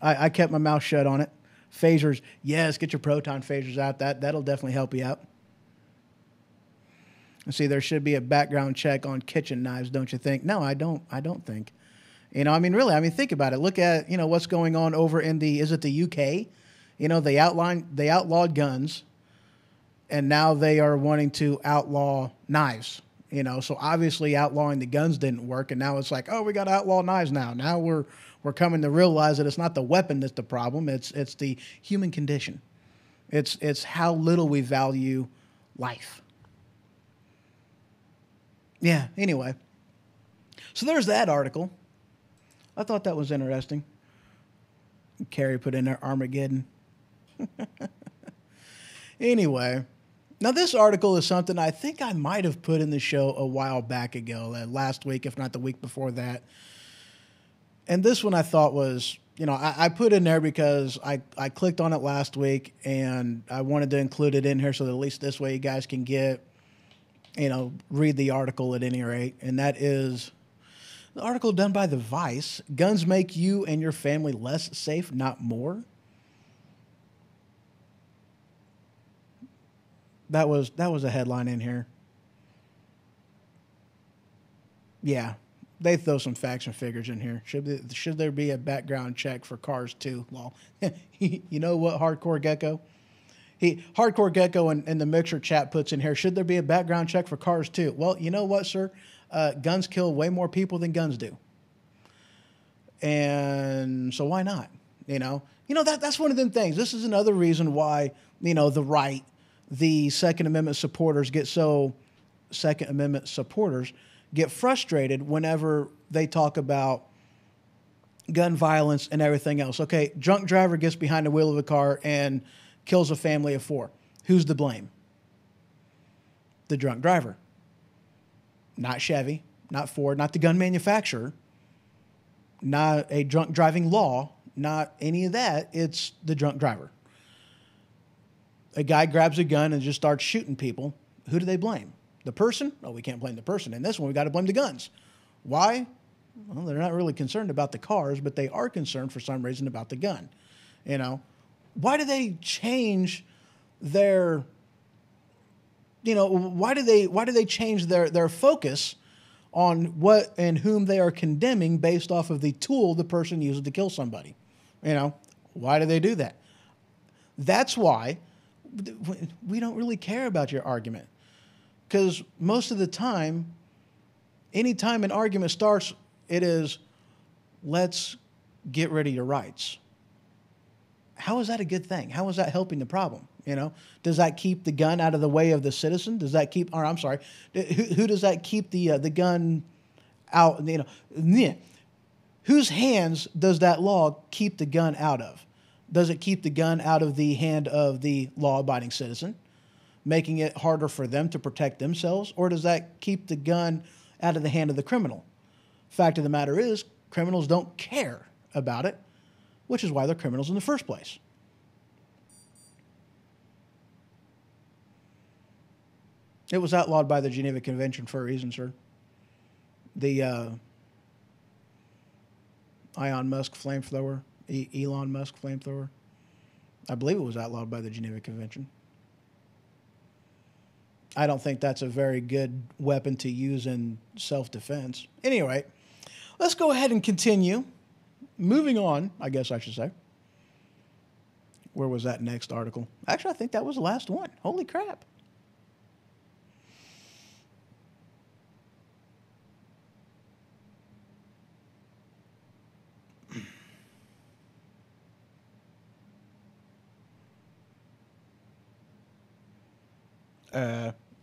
I kept my mouth shut on it. Phasers, yes, get your proton phasers out. That'll definitely help you out. See, there should be a background check on kitchen knives, don't you think? No, I don't think. Really, think about it. Look at, what's going on over in is it the UK? They outlawed guns, and now they are wanting to outlaw knives. So obviously outlawing the guns didn't work, and now it's like, oh, we got to outlaw knives now. Now we're coming to realize that it's not the weapon that's the problem. It's the human condition. It's how little we value life. Yeah, anyway. So there's that article. I thought that was interesting. Carrie put in there Armageddon. Anyway. Now, this article is something I think I might have put in the show a while back ago, last week, if not the week before that. And this one I thought was, I put in there because I clicked on it last week, and I wanted to include it in here so that at least this way you guys can read the article at any rate. And that is the article done by The Vice. Guns make you and your family less safe, not more. That was a headline in here. Yeah, they throw some facts and figures in here. Should there be a background check for cars too? Well, you know what, Hardcore Gecko? Hardcore Gecko in the Mixer chat puts in here, should there be a background check for cars too? Well, you know what, sir? Guns kill way more people than guns do. And so why not? That's one of them things. This is another reason why, the right, the Second Amendment supporters get frustrated whenever they talk about gun violence and everything else. Okay, drunk driver gets behind the wheel of a car and kills a family of 4. Who's to blame? The drunk driver. Not Chevy, not Ford, not the gun manufacturer, not a drunk driving law, not any of that. It's the drunk driver. A guy grabs a gun and just starts shooting people. Who do they blame? The person? Oh, we can't blame the person. In this one, we got to blame the guns. Why? Well, they're not really concerned about the cars, but they are concerned for some reason about the gun. Why do they change their, why do they change their focus on what and whom they are condemning based off of the tool the person uses to kill somebody? Why do they do that? That's why we don't really care about your argument. Because most of the time, anytime an argument starts, it is, let's get rid of your rights. How is that a good thing? How is that helping the problem? Does that keep the gun out of the way of the citizen? Does that keep, or I'm sorry, who does that keep the gun out? Whose hands does that law keep the gun out of? Does it keep the gun out of the hand of the law-abiding citizen, making it harder for them to protect themselves? Or does that keep the gun out of the hand of the criminal? Fact of the matter is, criminals don't care about it, which is why they're criminals in the first place. It was outlawed by the Geneva Convention for a reason, sir. The Elon Musk flamethrower. I believe it was outlawed by the Geneva Convention. I don't think that's a very good weapon to use in self-defense. Anyway, let's go ahead and continue. Moving on, I guess I should say. Where was that next article? Actually, I think that was the last one. Holy crap.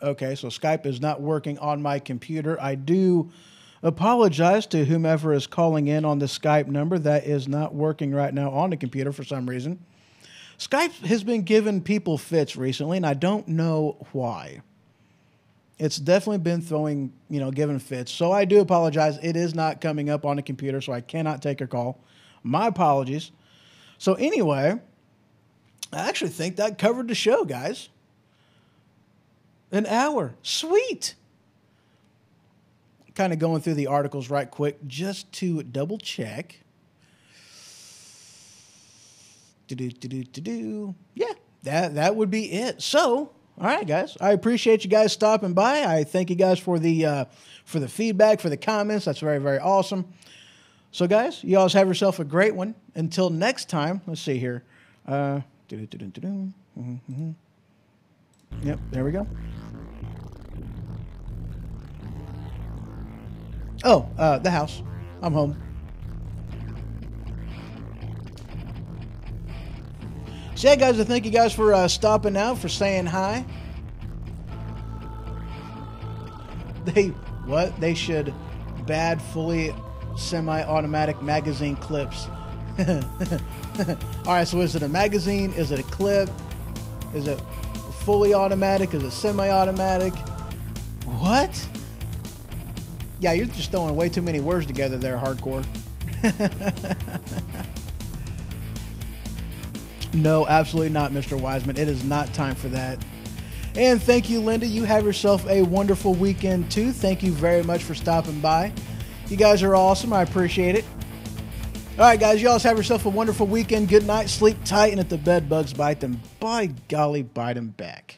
Okay, so Skype is not working on my computer. I do apologize to whomever is calling in on the Skype number. That is not working right now on the computer for some reason. Skype has been giving people fits recently, and I don't know why. It's definitely been giving fits. So I do apologize. It is not coming up on the computer, so I cannot take a call. My apologies. So anyway, I actually think that covered the show, guys. An hour. Sweet. Kind of going through the articles right quick just to double check. Yeah, that would be it. So, all right, guys. I appreciate you guys stopping by. I thank you guys for the feedback, for the comments. That's very, very awesome. So, guys, you always have yourself a great one. Until next time, let's see here. Yep, there we go. Oh, the house. I'm home. So yeah, guys, I thank you guys for stopping out, for saying hi. They should bad fully semi-automatic magazine clips. All right, so is it a magazine? Is it a clip? Is it fully automatic? Is it semi-automatic? What? Yeah, you're just throwing way too many words together there, Hardcore. No, absolutely not, Mr. Wiseman. It is not time for that. And thank you, Linda. You have yourself a wonderful weekend, too. Thank you very much for stopping by. You guys are awesome. I appreciate it. All right, guys, you all have yourself a wonderful weekend. Good night. Sleep tight. And if the bed bugs bite them, by golly, bite them back.